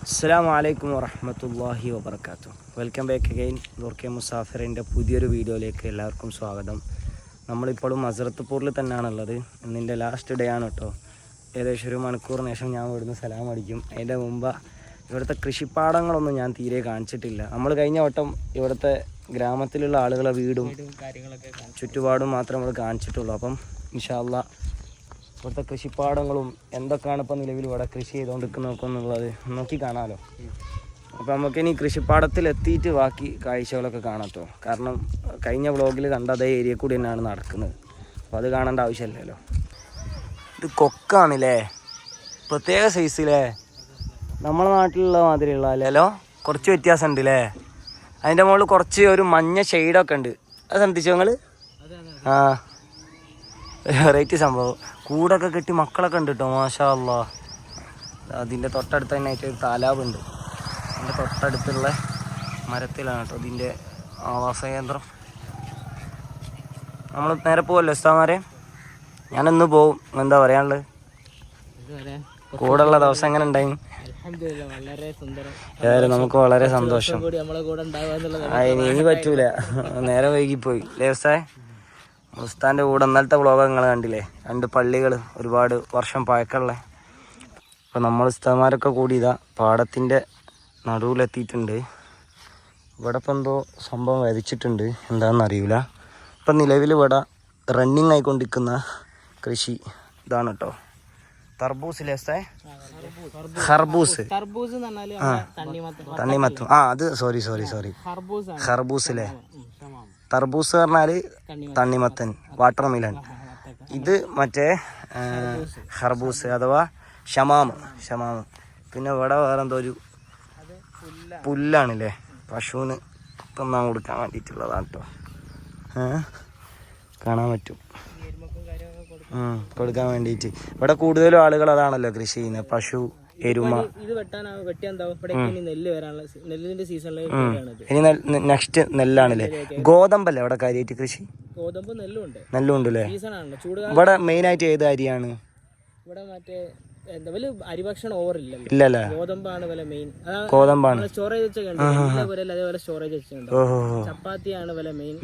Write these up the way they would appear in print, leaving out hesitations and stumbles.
അസ്സലാമു അലൈക്കും വറഹ്മത്തുള്ളാഹി വബറകാതുഹു. വെൽക്കം ബാക്ക് അഗൈൻ ദുർക്കെ മുസാഫിറിൻ്റെ പുതിയൊരു വീഡിയോയിലേക്ക് എല്ലാവർക്കും സ്വാഗതം. നമ്മളിപ്പോഴും മസറത്തുപൂറിൽ തന്നെയാണുള്ളത്. ഇന്നിൻ്റെ ലാസ്റ്റ് ഡേ ആണ് കേട്ടോ. ഏകദേശം ഒരു മണിക്കൂറിന് ശേഷം ഞാൻ ഇവിടുന്ന് സലാം അടിക്കും. അതിൻ്റെ മുമ്പ് ഇവിടുത്തെ കൃഷിപ്പാടങ്ങളൊന്നും ഞാൻ തീരെ കാണിച്ചിട്ടില്ല. നമ്മൾ കഴിഞ്ഞ വട്ടം ഇവിടുത്തെ ഗ്രാമത്തിലുള്ള ആളുകളെ വീടും ചുറ്റുപാടും മാത്രമേ നമ്മൾ കാണിച്ചിട്ടുള്ളൂ. അപ്പം ഇൻഷാ അല്ലാ ഇവിടുത്തെ കൃഷിപ്പാടങ്ങളും എന്തൊക്കെയാണ് ഇപ്പോൾ നിലവിൽ ഇവിടെ കൃഷി ചെയ്തുകൊണ്ടിരിക്കുന്നതൊക്കെ എന്നുള്ളത് നോക്കി കാണാമല്ലോ. അപ്പോൾ നമുക്കിനി കൃഷിപ്പാടത്തിൽ എത്തിയിട്ട് ബാക്കി കാഴ്ചകളൊക്കെ കാണാത്തോ. കാരണം കഴിഞ്ഞ വ്ളോഗിൽ കണ്ട അതേ ഏരിയ കൂടി തന്നെയാണ് നടക്കുന്നത്. അപ്പോൾ അത് കാണേണ്ട ആവശ്യമില്ലല്ലോ. ഇത് കൊക്കാണല്ലേ, പ്രത്യേക സൈസിലേ, നമ്മുടെ നാട്ടിലുള്ള മാതിരിയുള്ള അല്ലല്ലോ, കുറച്ച് വ്യത്യാസം ഉണ്ട് അല്ലേ. അതിൻ്റെ മുകളിൽ കുറച്ച് ഒരു മഞ്ഞ ഷെയ്ഡൊക്കെ ഉണ്ട്. അത് ശ്രദ്ധിച്ചോ നിങ്ങൾ? ആ, വെറൈറ്റി സംഭവം. കൂടൊക്കെ കെട്ടി മക്കളൊക്കെ ഉണ്ട് കേട്ടോ, മാഷാ അല്ലാ. അതിൻ്റെ തൊട്ടടുത്ത് തന്നെ ആയിട്ട് ഒരു താലാബുണ്ട്. അതിൻ്റെ തൊട്ടടുത്തുള്ള മരത്തിലാണ് കേട്ടോ ഇതിൻ്റെ ആവാസ കേന്ദ്രം. നമ്മൾ നേരെ പോവല്ലോ ഉസ്താദ്മാരെ. ഞാനിന്ന് പോവും. എന്താ പറയാനുള്ളത്? കൂടെയുള്ള ദിവസം എങ്ങനെ ഉണ്ടായി? ഏതായാലും നമുക്ക് വളരെ സന്തോഷം. ഇനി പറ്റൂല, നേരെ വൈകിപ്പോയി അല്ലേ ഉസ്താദേ? ഉസ്താൻ്റെ കൂടെ ഇന്നലത്തെ വ്ളോഗ് നിങ്ങൾ കണ്ടില്ലേ, 2 പള്ളികൾ ഒരുപാട് വർഷം പഴക്കമുള്ള. അപ്പോൾ നമ്മൾ ഉസ്താദ്മാരൊക്കെ കൂടി ഇതാ പാടത്തിൻ്റെ നടുവിലെത്തിയിട്ടുണ്ട്. ഇവിടെ ഇപ്പം എന്തോ സംഭവം വരച്ചിട്ടുണ്ട്, എന്താണെന്ന് അറിയില്ല. ഇപ്പം നിലവിൽ ഇവിടെ റണ്ണിങ് ആയിക്കൊണ്ടിരിക്കുന്ന കൃഷി ഇതാണ് കേട്ടോ. തർബൂസിലെ ഹർബൂസ്, തണ്ണിമത്തം. ആ അത് സോറി ഹർബൂസിലെ. തർബൂസ് പറഞ്ഞാൽ തണ്ണിമത്തൻ, വാട്ടർ മിലൻ. ഇത് മറ്റേ ഹർബൂസ് അഥവാ ഷമാമ്. പിന്നെ ഇവിടെ വേറെ എന്തോ ഒരു പുല്ലാണല്ലേ, പശുവിന് തിന്നാൻ കൊടുക്കാൻ വേണ്ടിയിട്ടുള്ളതാണ് കേട്ടോ. കാണാൻ പറ്റും, കൊടുക്കാൻ വേണ്ടിയിട്ട്. ഇവിടെ കൂടുതലും ആളുകൾ അതാണല്ലോ കൃഷി ചെയ്യുന്നത്, പശു, എരുമ. ഇനി നെക്സ്റ്റ് നെല്ലാണല്ലേ. ഗോതമ്പല്ലേ ഇവിടെ കാര്യമായിട്ട് കൃഷി? നെല്ലുണ്ട് അല്ലേ. ഇവിടെ മെയിൻ ആയിട്ട് ഏത് അരിയാണ്? ഇല്ലല്ലേ, ഗോതമ്പാണ്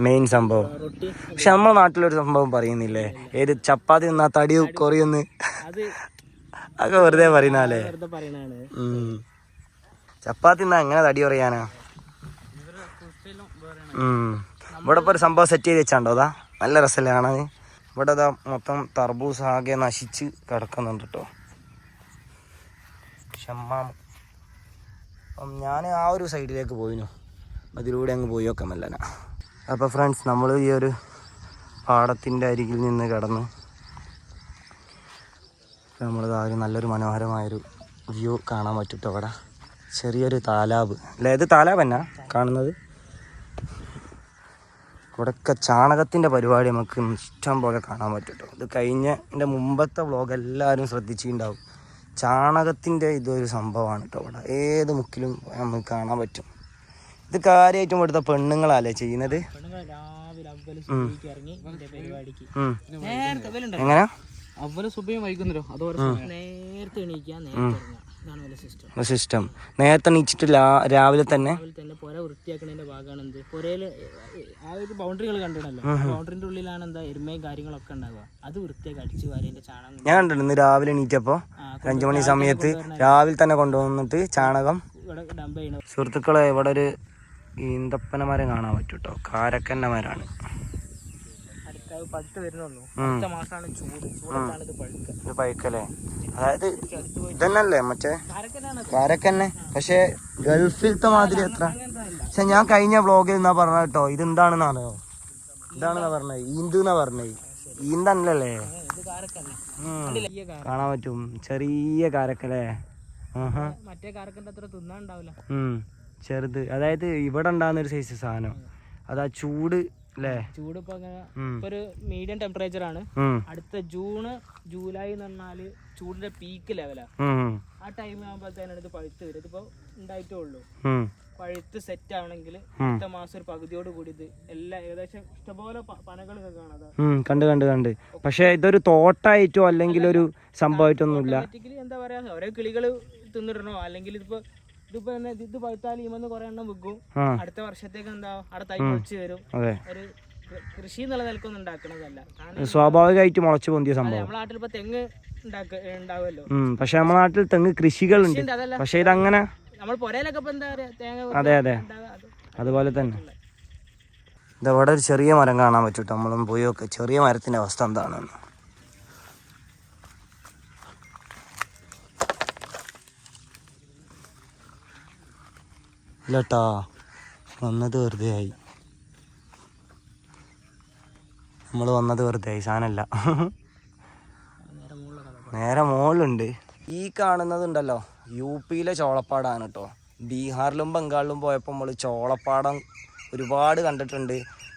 മെയിൻ സംഭവം. പക്ഷെ നമ്മുടെ നാട്ടിലൊരു സംഭവം പറയുന്നില്ലേ, ഏത് ചപ്പാത്തി നിന്നാ തടി കുറയുന്ന്, അതൊക്കെ വെറുതെ പറയുന്നാലേ. ചപ്പാത്തി എന്നാ എങ്ങനെ തടി പറയാനാ? ഇവിടെ ഇപ്പോൾ ഒരു സംഭവം സെറ്റ് ചെയ്ത് വെച്ചാണ്ടോ, അതാ നല്ല രസമല്ലേ കാണാൻ. ഇവിടെ അതാ മൊത്തം തർബൂസ് ആകെ നശിച്ച് കിടക്കുന്നുണ്ട് കേട്ടോ, ഷമ്മാം. അപ്പം ഞാൻ ആ ഒരു സൈഡിലേക്ക് പോയിനു, അതിലൂടെ അങ്ങ് പോയി നോക്കാം മെല്ലന. അപ്പോൾ ഫ്രണ്ട്സ്, നമ്മൾ ഈ ഒരു പാടത്തിൻ്റെ അരികിൽ നിന്ന് കിടന്ന് നമ്മളിതായാലും നല്ലൊരു മനോഹരമായൊരു വ്യൂ കാണാൻ പറ്റും അവിടെ. ചെറിയൊരു താലാബ് അല്ലേ, ഇത് താലാബ് തന്നെ കാണുന്നത്. ഇവിടെയൊക്കെ ചാണകത്തിൻ്റെ പരിപാടി നമുക്ക് ഇഷ്ടം പോലെ കാണാൻ പറ്റും. ഇത് കഴിഞ്ഞതിൻ്റെ മുമ്പത്തെ വ്ളോഗ് എല്ലാവരും ശ്രദ്ധിച്ചിട്ടുണ്ടാവും. ചാണകത്തിൻ്റെ ഇതൊരു സംഭവമാണ് കേട്ടോ. ഇവിടെ ഏത് മുക്കിലും നമുക്ക് കാണാൻ പറ്റും. ഇത് കാര്യമായിട്ടും ഇവിടുത്തെ പെണ്ണുങ്ങളല്ലേ ചെയ്യുന്നത്. എങ്ങനെ സിസ്റ്റം നേരത്തെ എണീച്ചിട്ട് രാവിലെ തന്നെ പുര വൃത്തിയാക്കുന്നതിന്റെ ഭാഗമാണ് പുരയില് ആ ഒരു ബൗണ്ടറികൾ കണ്ടിടല്ലോ, ബൗണ്ടറിന്റെ ഉള്ളിലാണ് എന്താ എരുമയും കാര്യങ്ങളൊക്കെ ഉണ്ടാവുക. അത് വൃത്തിയാക്കി അടിച്ചു വാരിന്റെ ചാണകം ഞാൻ കണ്ടിട്ടുണ്ട്. ഇന്ന് രാവിലെ എണീറ്റപ്പോ 5 മണി സമയത്ത് രാവിലെ തന്നെ കൊണ്ടുവന്നിട്ട് ചാണകം ഡംപ് ചെയ്യണം. സുഹൃത്തുക്കളെ, ഇവിടെ ഒരു ഈന്തപ്പന മരം കാണാൻ പറ്റും കേട്ടോ, കാരക്കന്ന മരമാണ്. ഇത് പഴുക്കല്ലേ, അതായത് ഇതന്നല്ലേ മറ്റേ കാരക്കന്നെ, പക്ഷെ ഗൾഫിലത്തെ മാതിരി എത്ര. പക്ഷെ ഞാൻ കഴിഞ്ഞ വ്ളോഗിൽ എന്നാ പറഞ്ഞ കേട്ടോ, ഇതെന്താണെന്നാണോ, ഇതാണെന്നാ പറഞ്ഞത്, ഈന്തെന്നാ പറഞ്ഞത്. ഈന്തല്ലേ കാണാൻ പറ്റും, ചെറിയ കാരക്കല്ലേ. ചെറുത്, അതായത് ഇവിടെ ഉണ്ടാകുന്ന ഒരു സൈസ് സാധനം. അതാ ചൂട് അല്ലേ, ചൂട് ഇപ്പൊ ഒരു മീഡിയം ടെമ്പറേച്ചർ ആണ്. അടുത്ത ജൂലൈ എന്ന് പറഞ്ഞാല് ചൂടിന്റെ പീക്ക് ലെവലാ. ആ ടൈം ആകുമ്പോഴത്തേനാണ് ഇത് പഴുത്ത് വരും. ഇതിപ്പോ ഉണ്ടായിട്ടേ ഉള്ളൂ. പഴുത്ത് സെറ്റ് ആവണമെങ്കിൽ അടുത്ത മാസം ഒരു പകുതിയോട് കൂടി ഇത് എല്ലാം ഏകദേശം ഇഷ്ടംപോലെ പനകളൊക്കെ കാണാം. കണ്ട് പക്ഷെ ഇതൊരു തോട്ടായിട്ടോ അല്ലെങ്കിൽ ഒരു സംഭവമായിട്ടൊന്നുമില്ല. എന്താ പറയാ, ഓരോ കിളികള് തിന്നിടണോ അല്ലെങ്കിൽ ഇതിപ്പോ ഇതിപ്പോ ഇത് പഴുത്താൽ ഇമെന്ന് കുറെ എണ്ണം വിൽക്കും. അടുത്ത വർഷത്തേക്ക് എന്താ അവിടെ തൈ മുളച്ച് വരും. ഒരു കൃഷി എന്നുള്ള നിലക്കൊന്നും ഉണ്ടാക്കണതല്ല, സ്വാഭാവികമായിട്ട് മുളച്ചു പൊന്തിയ സംഭവം. നമ്മുടെ നാട്ടിൽ ഇപ്പൊ തെങ്ങ് ഉണ്ടാവുമല്ലോ. പക്ഷെ നമ്മുടെ നാട്ടിൽ തെങ്ങ് കൃഷികളുണ്ട്. പക്ഷെ ഇതങ്ങനെ നമ്മൾ പുരയിലൊക്കെ ഇപ്പൊ എന്താ പറയാ തേങ്ങ. അതെ അതുപോലെ തന്നെ ഇതവിടെ ഒരു ചെറിയ മരം കാണാൻ പറ്റൂട്ടോ. നമ്മളും പോയി നോക്കെ ചെറിയ മരത്തിന്റെ അവസ്ഥ എന്താണെന്ന്. ഇല്ലട്ടാ, വന്നത് വെറുതെ ആയി. നമ്മൾ വന്നത് വെറുതെ ആയി. സാധനമല്ല, നേരെ മുകളിലുണ്ട്. ഈ കാണുന്നതുണ്ടല്ലോ UP-യിലെ ചോളപ്പാടാണ് കേട്ടോ. ബീഹാറിലും ബംഗാളിലും പോയപ്പോൾ നമ്മൾ ചോളപ്പാടം ഒരുപാട് കണ്ടിട്ടുണ്ട്.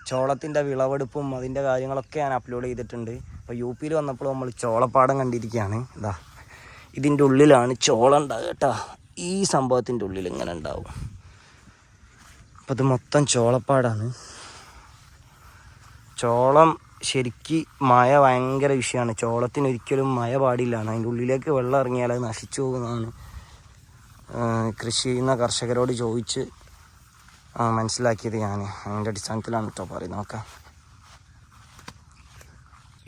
ചോളത്തിൻ്റെ വിളവെടുപ്പും അതിൻ്റെ കാര്യങ്ങളൊക്കെ ഞാൻ അപ്ലോഡ് ചെയ്തിട്ടുണ്ട്. അപ്പോൾ UP-യിൽ വന്നപ്പോൾ നമ്മൾ ചോളപ്പാടം കണ്ടിരിക്കുകയാണ്. ഇതാ ഇതിൻ്റെ ഉള്ളിലാണ് ചോളം ഉണ്ടാവുക കേട്ടോ. ഈ സംഭവത്തിൻ്റെ ഉള്ളിൽ ഇങ്ങനെ ഉണ്ടാവും. അപ്പോൾ ഇത് മൊത്തം ചോളപ്പാടാണ്. ചോളം ശരിക്ക് മഴ ഭയങ്കര വിഷയമാണ്. ചോളത്തിന് ഒരിക്കലും മഴ പാടില്ലാണ്. അതിൻ്റെ ഉള്ളിലേക്ക് വെള്ളം ഇറങ്ങിയാൽ അത് നശിച്ചു പോകുന്നതാണ് കൃഷി ചെയ്യുന്ന കർഷകരോട് ചോദിച്ച് മനസ്സിലാക്കിയത് ഞാൻ. അതിൻ്റെ അടിസ്ഥാനത്തിലാണ് കേട്ടോ പറയുന്നത്. നോക്കാം,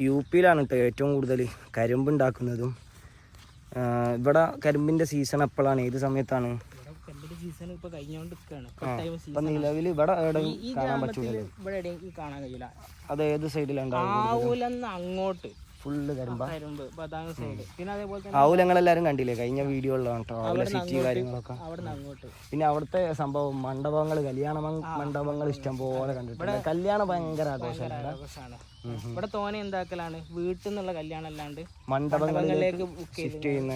UP-യിലാണ് കേട്ടോ ഏറ്റവും കൂടുതൽ കരിമ്പ് ഉണ്ടാക്കുന്നതും. ഇവിടെ കരിമ്പിൻ്റെ സീസൺ എപ്പോഴാണ്, ഏത് സമയത്താണ്? ഇപ്പം നിലവിൽ ഇവിടെ എവിടെയും കാണാൻ പറ്റൂലല്ലോ. അത് ഏത് സൈഡിലാണ് അങ്ങോട്ട് ഫുള്ള് കരിമ്പ്. ആവൂല ഞങ്ങളെല്ലാരും കണ്ടില്ലേ കഴിഞ്ഞ വീഡിയോയിലാണ് കേട്ടോ, അവിടെ സിറ്റി കാര്യങ്ങളൊക്കെ. പിന്നെ അവിടുത്തെ സംഭവം മണ്ഡപങ്ങൾ, കല്യാണ മണ്ഡപങ്ങൾ ഇഷ്ടം പോലെ കണ്ടിട്ടുണ്ട്. കല്യാണം ഭയങ്കര ആഘോഷമാണ്. ഇവിടെ തോനെ എന്താക്കലാണ് വീട്ടിൽ നിന്നുള്ള കല്യാണം അല്ലാണ്ട് മണ്ഡപങ്ങളിലേക്ക് ഷിഫ്റ്റ് ചെയ്യുന്ന.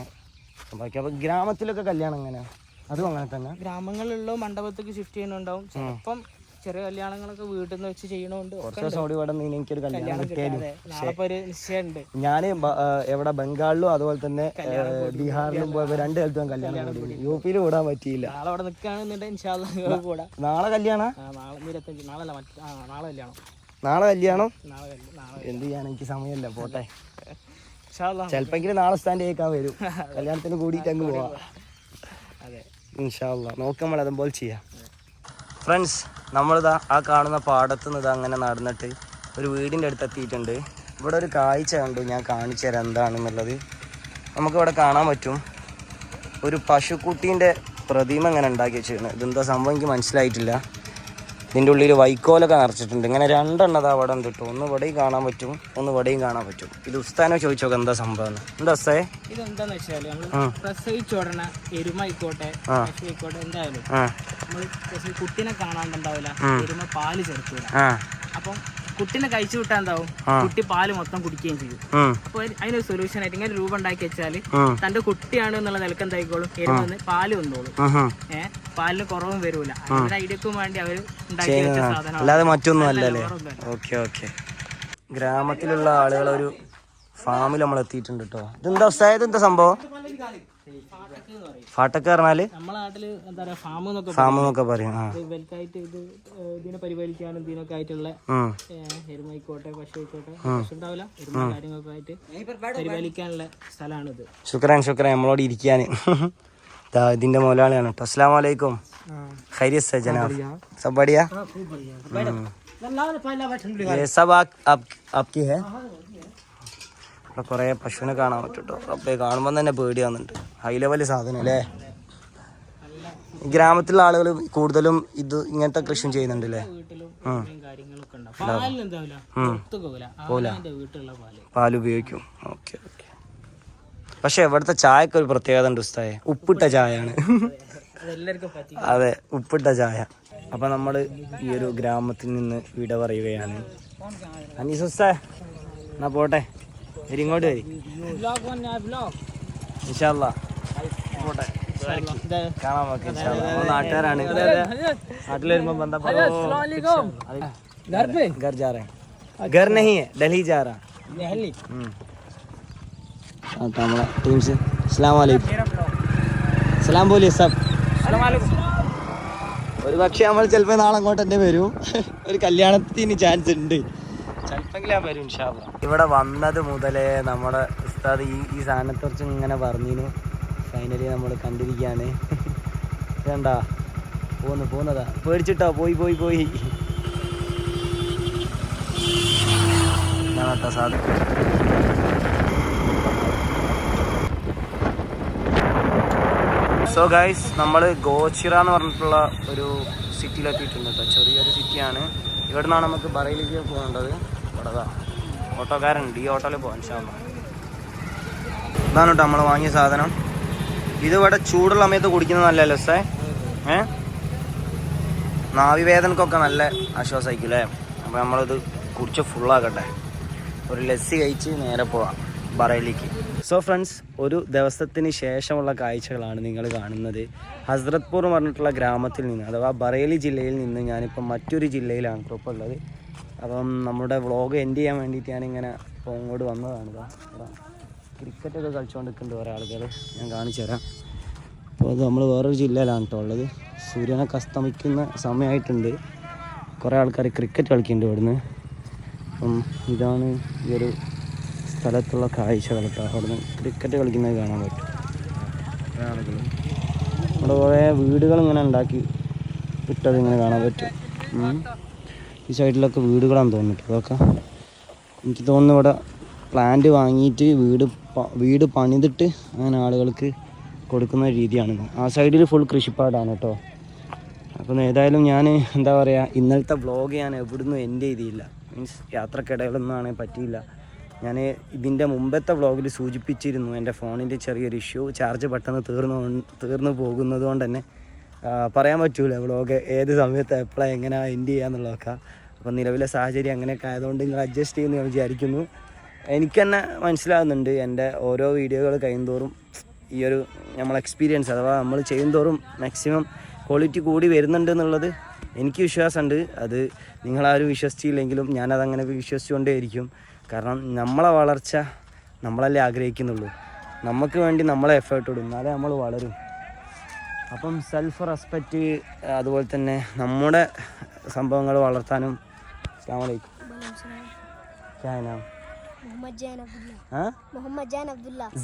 അപ്പൊ ഗ്രാമത്തിലൊക്കെ കല്യാണം എങ്ങനെ? അതും അങ്ങനെ തന്നെ. ഗ്രാമങ്ങളിലുള്ള മണ്ഡപത്തേക്ക് ഷിഫ്റ്റ് ചെയ്യുന്നുണ്ടാവും. ചിലപ്പം ചെറിയ കല്യാണങ്ങളൊക്കെ വീട്ടിൽ നിന്ന് വെച്ച് ചെയ്യണോണ്ട് എനിക്കൊരു കല്യാണം നിശ്ചയമുണ്ട്. ഞാൻ എവിടെ ബംഗാളിലും അതുപോലെ തന്നെ ബീഹാറിലും പോയപ്പോ 2 സ്ഥലത്തും കല്യാണം കൂടി. UP-യിൽ കൂടാൻ പറ്റിയില്ല. നാളെ അവിടെ നിൽക്കുകയാണെന്നുണ്ടെങ്കിൽ കൂടാ. നാളെ കല്യാണം? നാളെ കല്യാണം. എന്ത് ചെയ്യാൻ, എനിക്ക് സമയമല്ല, പോട്ടെ. ചിലപ്പെങ്കിലും നാളെ സ്റ്റാൻഡ് കേൾക്കാൻ വരും. കല്യാണത്തിന് കൂടിയിട്ട് അങ്ങ് പോവാ. ഇൻഷാ അല്ലാഹ് നോക്കാം, നമ്മൾ അതുപോലെ ചെയ്യാം. ഫ്രണ്ട്സ്, നമ്മളിതാ ആ കാണുന്ന പാടത്ത് നിന്ന് ഇതാ അങ്ങനെ നടന്നിട്ട് ഒരു വീടിൻ്റെ അടുത്ത് എത്തിയിട്ടുണ്ട്. ഇവിടെ ഒരു കാഴ്ച കണ്ടു, ഞാൻ കാണിച്ചു തരാം എന്താണെന്നുള്ളത്. നമുക്കിവിടെ കാണാൻ പറ്റും ഒരു പശുക്കുട്ടീൻ്റെ പ്രതിമ ഇങ്ങനെ ഉണ്ടാക്കി വെച്ചിരുന്നു. ഇതെന്താ സംഭവം എനിക്ക് മനസ്സിലായിട്ടില്ല. ഇതിൻ്റെ ഉള്ളിൽ വൈക്കോലൊക്കെ നിറച്ചിട്ടുണ്ട്. ഇങ്ങനെ 2 എണ്ണത് അവിടെ ഉണ്ട് കേട്ടോ. ഒന്ന് ഇവിടെയും കാണാൻ പറ്റും, ഒന്ന് ഇവിടെയും കാണാൻ പറ്റും. ഇത് ഉസ്താനോ ചോദിച്ചോക്കെ എന്താ സംഭവം? എന്താ ഉസ്താേ? ഇതെന്താന്ന് വെച്ചാല് പ്രസവിച്ചോടന എരുമായിക്കോട്ടെ പശുവായിക്കോട്ടെ എന്തായാലും നമ്മള് കുട്ടിനെ കാണാണ്ടുണ്ടാവില്ല, എരുമ പാല് ചേർക്കൂല. അപ്പം കുട്ടിനെ കഴിച്ചു വിട്ടാ എന്താവും, കുട്ടി പാല് മൊത്തം കുടിക്കുകയും ചെയ്യും. അപ്പൊ അതിനൊരു സൊല്യൂഷൻ ആയിട്ട് ഇങ്ങനെ രൂപം ഉണ്ടാക്കി വെച്ചാല് തന്റെ കുട്ടിയാണ് എന്നുള്ള നിലക്ക് എന്തായിക്കോളും, എരുമന്ന് പാല് വന്നോളും. പാലിന് കുറവും വരൂല. അതിന്റെ ഐഡിയക്കും വേണ്ടി അവര് ഉണ്ടാക്കി വെച്ച സാധനം, അല്ലാതെ മറ്റൊന്നും അല്ലല്ലേ. Okay okay. ഗ്രാമത്തിലുള്ള ആളുകൾ ഒരു ഫാമിൽ നമ്മൾ എത്തിയിട്ടുണ്ട് കേട്ടോ. ഇതെന്താ എന്താ സംഭവം? ഫാട്ടക്ക് പറഞ്ഞാല് നമ്മളെ നാട്ടില് എന്താ പറയാ ഫാം എന്നൊക്കെ പറയും. ഇവൽക്കായിട്ട് ഇത് ഇതിനെ പരിപാലിക്കാനും ഇതിനൊക്കെ ആയിട്ടുള്ള എരുമായിക്കോട്ടെ പശുവായിക്കോട്ടെ ഉണ്ടാവില്ല എരുമ കാര്യങ്ങളൊക്കെ ആയിട്ട് പരിപാലിക്കാനുള്ള സ്ഥലമാണിത്. ശുക്രാൻ നമ്മളോട് ഇരിക്കാന്. ഇതിന്റെ മുതലാളിയാണ് കേട്ടോ. അസ്സലാമു അലൈക്കും. खैरियत से जनाब? सब बढ़िया? ये सब आपकी है? ഇവിടെ കുറേ പശുവിനെ കാണാൻ പറ്റും കേട്ടോ. അപ്പോൾ കാണുമ്പോൾ തന്നെ പേടിയാവുന്നുണ്ട്. ഹൈ ലെവൽ സാധനം അല്ലേ. ഗ്രാമത്തിലുള്ള ആളുകൾ കൂടുതലും ഇത് ഇങ്ങനത്തെ കൃഷി ചെയ്യുന്നുണ്ട് അല്ലേ. പാല് ഉപയോഗിക്കും. Okay okay. പക്ഷെ ഇവിടുത്തെ ചായക്ക് ഒരു പ്രത്യേകത ഉണ്ട് ഉസ്താദേ, ഉപ്പിട്ട ചായയാണ്. അതെ, ഉപ്പിട്ട ചായ. അപ്പൊ നമ്മൾ ഈ ഒരു ഗ്രാമത്തിൽ നിന്ന് വിട പറയുകയാണ്. അനീസ് ഉസ്താദ് എന്നാ പോട്ടെ, ഇങ്ങോട്ട് വരി. ഇൻഷാ അല്ലാഹ് പോട്ടെ, കാണാൻ നോക്കി. നാട്ടുകാരാണ്, നാട്ടിൽ വരുമ്പോ ബന്ധപ്പെട്ടോ. घर जा रहे हैं, घर नहीं है, दिल्ली जा रहा है. നമ്മളെ ടീംസ് അസ്സലാമു അലൈക്കും. സലാം പോലീ സബ്. ഒരു പക്ഷേ നമ്മൾ ചിലപ്പോൾ നാളെ അങ്ങോട്ട് തന്നെ വരും. ഒരു കല്യാണത്തിന് ചാൻസ് ഉണ്ട്, ചിലപ്പോഴെങ്കിലും വരും ഇൻഷാ അല്ലാഹ്. ഇവിടെ വന്നത് മുതലേ നമ്മുടെ ഉസ്താദ് ഈ സാധനത്തെക്കുറിച്ച് ഇങ്ങനെ പറഞ്ഞിരുന്നു. ഫൈനലി നമ്മൾ കണ്ടിരിക്കുകയാണ്. വേണ്ട പോകുന്നതാ പേടിച്ചിട്ടോ പോയി ഞാൻ കേട്ടോ സാധിക്കും. സോ ഗൈസ്, നമ്മൾ ഗോച്ചിറ എന്ന് പറഞ്ഞിട്ടുള്ള ഒരു സിറ്റിയിലെത്തിയിട്ടുണ്ട് കേട്ടോ. ചെറിയൊരു സിറ്റിയാണ്. ഇവിടെ നിന്നാണ് നമുക്ക് ബറയിലേക്ക് പോകേണ്ടത്. ഇവിടെ ഓട്ടോക്കാരുണ്ട്, ഈ ഓട്ടോയിൽ പോകാൻ ഇൻഷാല്ലാ. ഇതാണ് കേട്ടോ നമ്മൾ വാങ്ങിയ സാധനം. ഇതിവിടെ ചൂടുള്ള സമയത്ത് കുടിക്കുന്നത് നല്ല രസേ. നാവിവേദനക്കൊക്കെ നല്ല ആശ്വാസമായിരിക്കും അല്ലേ? അപ്പോൾ നമ്മളിത് കുടിച്ച് ഫുള്ളാക്കട്ടെ. ഒരു ലസ്സി കഴിച്ച് നേരെ പോവാം ബറയിലേക്ക്. സോ ഫ്രണ്ട്സ്, ഒരു ദിവസത്തിന് ശേഷമുള്ള കാഴ്ചകളാണ് നിങ്ങൾ കാണുന്നത്. ഹസ്രത്പൂർ എന്ന് പറഞ്ഞിട്ടുള്ള ഗ്രാമത്തിൽ നിന്ന്, അഥവാ ബറേലി ജില്ലയിൽ നിന്ന് ഞാനിപ്പം മറ്റൊരു ജില്ലയിലാണ് ഇപ്പോൾ ഉള്ളത്. അപ്പം നമ്മുടെ വ്ളോഗ് എൻഡ് ചെയ്യാൻ വേണ്ടിയിട്ട് ഞാനിങ്ങനെ ഇപ്പോൾ ഇങ്ങോട്ട് വന്നതാണ്. ഇവിടെ ക്രിക്കറ്റൊക്കെ കളിച്ചുകൊണ്ടിരിക്കുന്നുണ്ട് കുറേ ആളുകൾ, ഞാൻ കാണിച്ചു തരാം. അപ്പോൾ അത് നമ്മൾ വേറൊരു ജില്ലയിലാണ് കേട്ടോ ഉള്ളത്. സൂര്യനൊക്കെ അസ്തമിക്കുന്ന സമയമായിട്ടുണ്ട്. കുറേ ആൾക്കാർ ക്രിക്കറ്റ് കളിക്കുന്നുണ്ട് ഇവിടുന്ന്. അപ്പം ഇതാണ് ഈ ഒരു സ്ഥലത്തുള്ള കാഴ്ചകൾ കേട്ടോ. അവിടുന്ന് ക്രിക്കറ്റ് കളിക്കുന്നത് കാണാൻ പറ്റും. കുറേ ആളുകൾ ഇവിടെ കുറേ വീടുകൾ ഇങ്ങനെ ഉണ്ടാക്കി ഇട്ടത് ഇങ്ങനെ കാണാൻ പറ്റും. ഈ സൈഡിലൊക്കെ വീടുകളാണെന്ന് തോന്നുന്നു. അതൊക്കെ എനിക്ക് തോന്നുന്നു ഇവിടെ പ്ലാന്റ് വാങ്ങിയിട്ട് വീട് പണിതിട്ട് അങ്ങനെ ആളുകൾക്ക് കൊടുക്കുന്ന രീതിയാണ്. ആ സൈഡിൽ ഫുൾ കൃഷിപ്പാടാണ് കേട്ടോ. അപ്പം ഏതായാലും ഞാൻ എന്താ പറയുക, ഇന്നലത്തെ വ്ളോഗ് ഞാൻ എവിടുന്നും എൻഡ് ചെയ്തില്ല. മീൻസ് യാത്രക്കിടയിലൊന്നും പറ്റിയില്ല. ഞാൻ ഇതിൻ്റെ മുമ്പത്തെ വ്ളോഗിൽ സൂചിപ്പിച്ചിരുന്നു എൻ്റെ ഫോണിൻ്റെ ചെറിയൊരു ഇഷ്യൂ, ചാർജ് പെട്ടെന്ന് തീർന്നു പോകുന്നത് കൊണ്ട് തന്നെ പറയാൻ പറ്റൂല വ്ളോഗ് ഏത് സമയത്ത് എപ്പോഴാണ് എങ്ങനെ എൻഡ് ചെയ്യാന്നുള്ളതൊക്കെ. അപ്പം നിലവിലെ സാഹചര്യം അങ്ങനെയൊക്കെ ആയതുകൊണ്ട് നിങ്ങൾ അഡ്ജസ്റ്റ് ചെയ്യുമെന്ന് ഞാൻ വിചാരിക്കുന്നു. എനിക്ക് തന്നെ മനസ്സിലാകുന്നുണ്ട് എൻ്റെ ഓരോ വീഡിയോകൾ കഴിയുന്തോറും ഈ ഒരു നമ്മൾ എക്സ്പീരിയൻസ്, അഥവാ നമ്മൾ ചെയ്യുന്തോറും മാക്സിമം ക്വാളിറ്റി കൂടി വരുന്നുണ്ട് എന്നുള്ളത് എനിക്ക് വിശ്വാസമുണ്ട്. അത് നിങ്ങളാരും വിശ്വസിച്ചില്ലെങ്കിലും ഞാനതങ്ങനെ വിശ്വസിച്ചുകൊണ്ടേയിരിക്കും. കാരണം നമ്മളെ വളർച്ച നമ്മളല്ലേ ആഗ്രഹിക്കുന്നുള്ളൂ. നമുക്ക് വേണ്ടി നമ്മളെ എഫേർട്ട് ഇടും, എന്നാലേ നമ്മൾ വളരും. അപ്പം സെൽഫ് റെസ്പെക്റ്റ്, അതുപോലെ തന്നെ നമ്മുടെ സംഭവങ്ങൾ വളർത്താനും. അസ്സലാമു അലൈക്കും.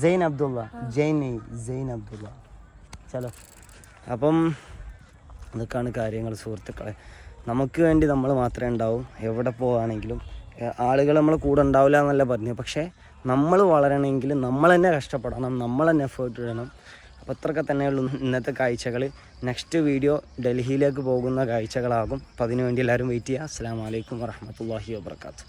ജൈൻ അബ്ദുള്ള. ചലോ. അപ്പം അതൊക്കെയാണ് കാര്യങ്ങൾ സുഹൃത്തുക്കളെ. നമുക്ക് വേണ്ടി നമ്മൾ മാത്രമേ ഉണ്ടാവും. എവിടെ പോവുകയാണെങ്കിലും ആളുകൾ നമ്മളെ കൂടെ ഉണ്ടാവില്ല എന്നല്ല പറഞ്ഞു. പക്ഷേ നമ്മൾ വളരണമെങ്കിൽ നമ്മൾ തന്നെ കഷ്ടപ്പെടണം, നമ്മൾ തന്നെ എഫേർട്ട് ഇടണം. അപ്പോൾ അത്രയൊക്കെ തന്നെയുള്ളൂ ഇന്നത്തെ കാഴ്ചകൾ. നെക്സ്റ്റ് വീഡിയോ ഡൽഹിയിലേക്ക് പോകുന്ന കാഴ്ചകളാകും. അപ്പോൾ അതിനുവേണ്ടി എല്ലാവരും വെയിറ്റ് ചെയ്യുക. അസ്സലാമു അലൈക്കും വറഹ്മത്തുള്ളാഹി വബറകാതുഹു.